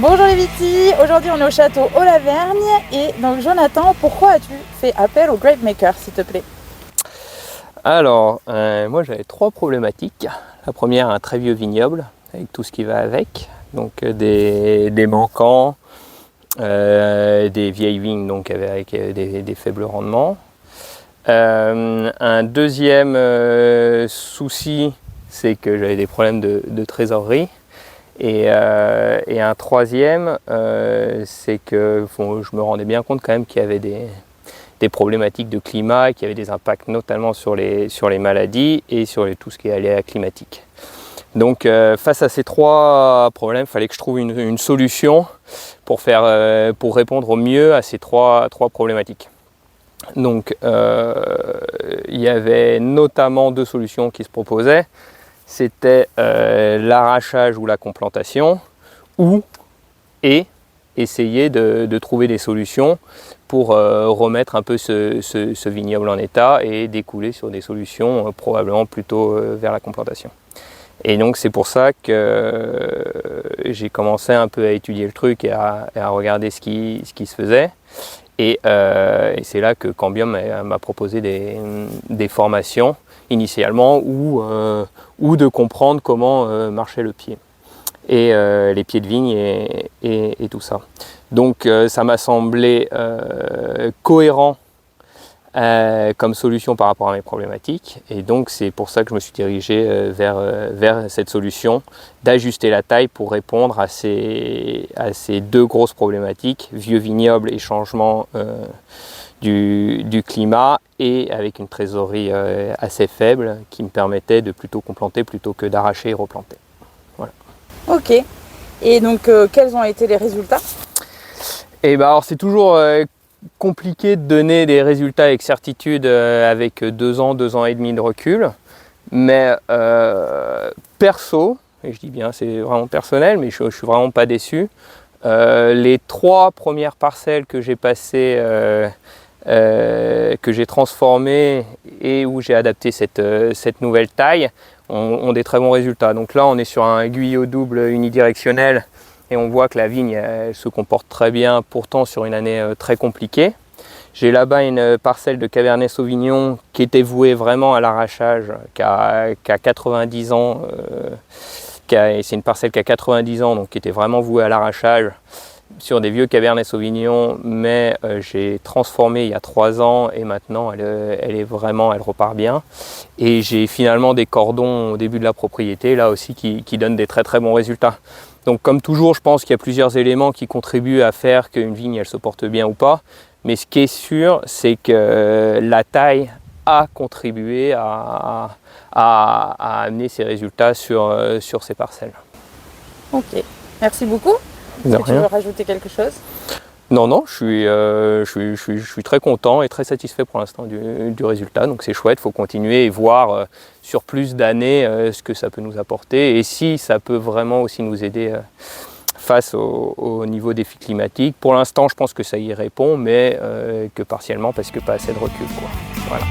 Bonjour les Viti, aujourd'hui on est au château Haut-Lavergne et donc Jonathan, pourquoi as-tu fait appel au Grape Maker s'il te plaît? Alors, moi j'avais trois problématiques. La première, un très vieux vignoble avec tout ce qui va avec, donc des manquants, des vieilles vignes donc avec des faibles rendements. Un deuxième souci, c'est que j'avais des problèmes de trésorerie. Et un troisième, c'est que je me rendais bien compte quand même qu'il y avait des problématiques de climat, qu'il y avait des impacts notamment sur les maladies et sur tout ce qui est aléa climatique. Donc face à ces trois problèmes, il fallait que je trouve une solution pour répondre au mieux à ces trois problématiques. Donc il y avait notamment deux solutions qui se proposaient. C'était l'arrachage ou la complantation, et essayer de trouver des solutions pour remettre un peu ce vignoble en état et découler sur des solutions probablement plutôt vers la complantation. Et donc c'est pour ça que j'ai commencé un peu à étudier le truc et à regarder ce qui se faisait. Et c'est là que Cambium m'a proposé des formations initialement ou de comprendre comment marchait le pied et les pieds de vigne et tout ça. Donc ça m'a semblé cohérent comme solution par rapport à mes problématiques, et donc c'est pour ça que je me suis dirigé vers cette solution d'ajuster la taille pour répondre à ces deux grosses problématiques, vieux vignoble et changement du climat, et avec une trésorerie assez faible qui me permettait de plutôt complanter plutôt que d'arracher et replanter. Voilà. Ok, et donc quels ont été les résultats? Et ben alors c'est toujours compliqué de donner des résultats avec certitude avec 2 ans et demi de recul, mais perso, et je dis bien c'est vraiment personnel, mais je suis vraiment pas déçu. Les 3 premières parcelles que j'ai passées, que j'ai transformées et où j'ai adapté cette nouvelle taille ont des très bons résultats. Donc là on est sur un guyot double unidirectionnel et on voit que la vigne elle se comporte très bien, pourtant sur une année très compliquée. J'ai là-bas une parcelle de Cabernet Sauvignon qui était vouée vraiment à l'arrachage, qui a 90 ans. C'est une parcelle qui a 90 ans, donc qui était vraiment vouée à l'arrachage sur des vieux Cabernet Sauvignon, mais j'ai transformé il y a 3 ans et maintenant elle repart bien. Et j'ai finalement des cordons au début de la propriété, là aussi, qui donnent des très très bons résultats. Donc comme toujours, je pense qu'il y a plusieurs éléments qui contribuent à faire qu'une vigne elle se porte bien ou pas. Mais ce qui est sûr, c'est que la taille a contribué à amener ces résultats sur ces parcelles. Ok, merci beaucoup. Est-ce que tu veux rajouter quelque chose? Non, je suis très content et très satisfait pour l'instant du résultat. Donc c'est chouette, il faut continuer et voir sur plus d'années ce que ça peut nous apporter et si ça peut vraiment aussi nous aider face au niveau défi climatique. Pour l'instant, je pense que ça y répond, mais que partiellement parce que pas assez de recul, quoi. Voilà.